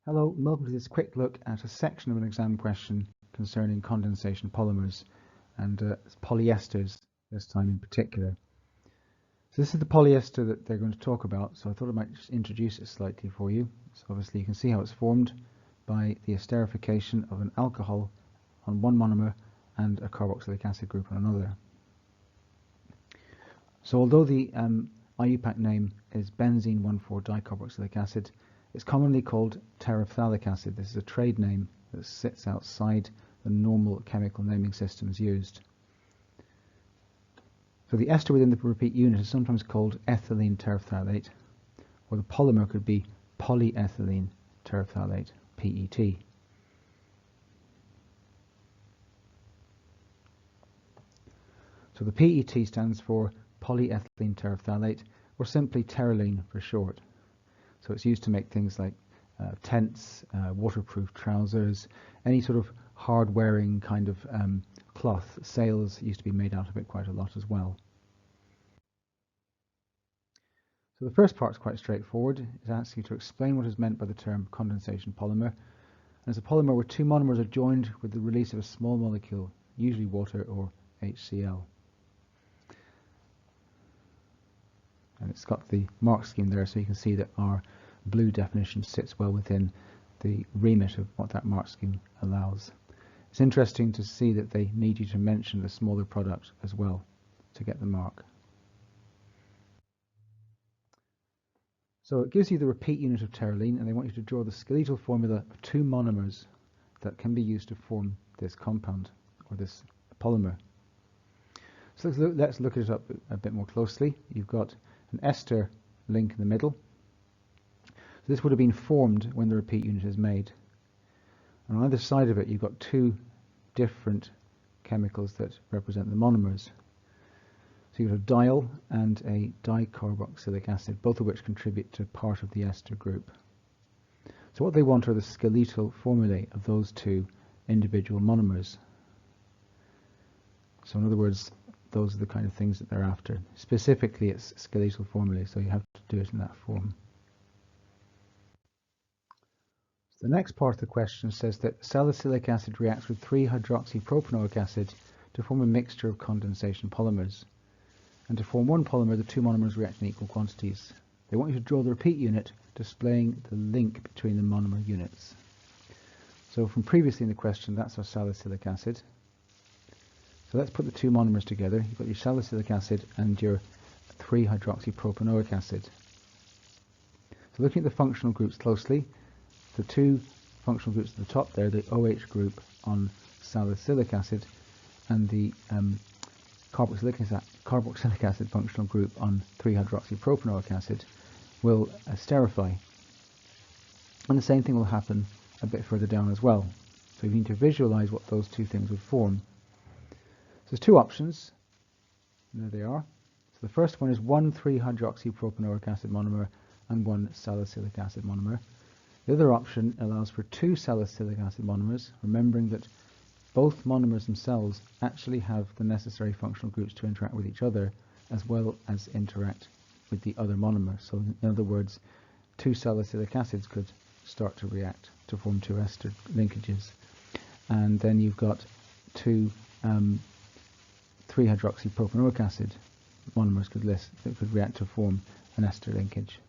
Hello, and welcome to this quick look at a section of an exam question concerning condensation polymers and polyesters this time in particular. So this is the polyester that they're going to talk about, so I thought I might just introduce it slightly for you. So obviously you can see how it's formed by the esterification of an alcohol on one monomer and a carboxylic acid group on another. So although the IUPAC name is benzene 1,4-dicarboxylic acid, it's commonly called terephthalic acid. This is a trade name that sits outside the normal chemical naming systems used. So the ester within the repeat unit is sometimes called ethylene terephthalate, or the polymer could be polyethylene terephthalate, PET. So the PET stands for polyethylene terephthalate, or simply terylene for short. So it's used to make things like tents, waterproof trousers, any sort of hard-wearing kind of cloth. Sails used to be made out of it quite a lot as well. So the first part is quite straightforward. It asks you to explain what is meant by the term condensation polymer. And it's a polymer where two monomers are joined with the release of a small molecule, usually water or HCl. And it's got the mark scheme there, so you can see that our blue definition sits well within the remit of what that mark scheme allows. It's interesting to see that they need you to mention the smaller product as well to get the mark. So it gives you the repeat unit of terylene, and they want you to draw the skeletal formula of two monomers that can be used to form this compound or this polymer. So let's look at it up a bit more closely. You've got an ester link in the middle. So this would have been formed when the repeat unit is made. And on either side of it, you've got two different chemicals that represent the monomers. So you've got a diol and a dicarboxylic acid, both of which contribute to part of the ester group. So what they want are the skeletal formulae of those two individual monomers. So in other words, those are the kind of things that they're after. Specifically, it's skeletal formulae, so you have to do it in that form. So the next part of the question says that salicylic acid reacts with 3-hydroxypropanoic acid to form a mixture of condensation polymers. And to form one polymer, the two monomers react in equal quantities. They want you to draw the repeat unit displaying the link between the monomer units. So from previously in the question, that's our salicylic acid. So let's put the two monomers together. You've got your salicylic acid and your 3-hydroxypropanoic acid. So looking at the functional groups closely, the two functional groups at the top there, the OH group on salicylic acid and the carboxylic acid functional group on 3-hydroxypropanoic acid, will esterify. And the same thing will happen a bit further down as well. So you need to visualize what those two things would form. So there's two options. There they are. So the first one is one 3-hydroxypropanoic acid monomer and one salicylic acid monomer. The other option allows for two salicylic acid monomers, remembering that both monomers themselves actually have the necessary functional groups to interact with each other as well as interact with the other monomer. So in other words, two salicylic acids could start to react to form two ester linkages. And then you've got two 3-hydroxypropanoic acid monomers that could react to form an ester linkage.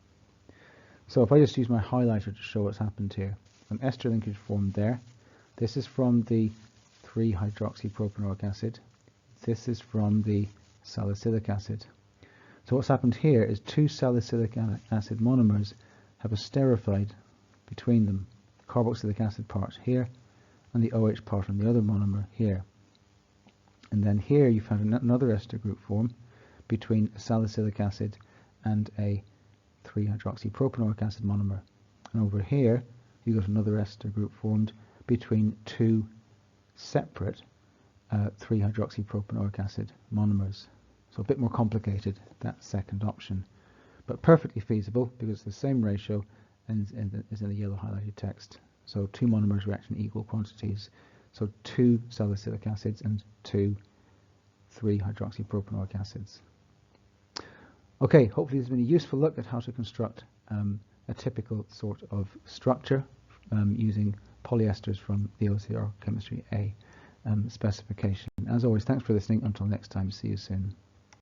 So if I just use my highlighter to show what's happened here, an ester linkage formed there. This is from the 3-hydroxypropanoic acid. This is from the salicylic acid. So what's happened here is two salicylic acid monomers have esterified between them, the carboxylic acid part here and the OH part on the other monomer here. And then here you found another ester group form between a salicylic acid and a 3-hydroxypropanoic acid monomer. And over here you got another ester group formed between two separate 3-hydroxypropanoic acid monomers. So a bit more complicated, that second option, but perfectly feasible because the same ratio is in the yellow highlighted text. So two monomers react in equal quantities. So two salicylic acids and two 3-hydroxypropanoic acids. Okay, hopefully this has been a useful look at how to construct a typical sort of structure using polyesters from the OCR Chemistry A specification. As always, thanks for listening. Until next time, see you soon.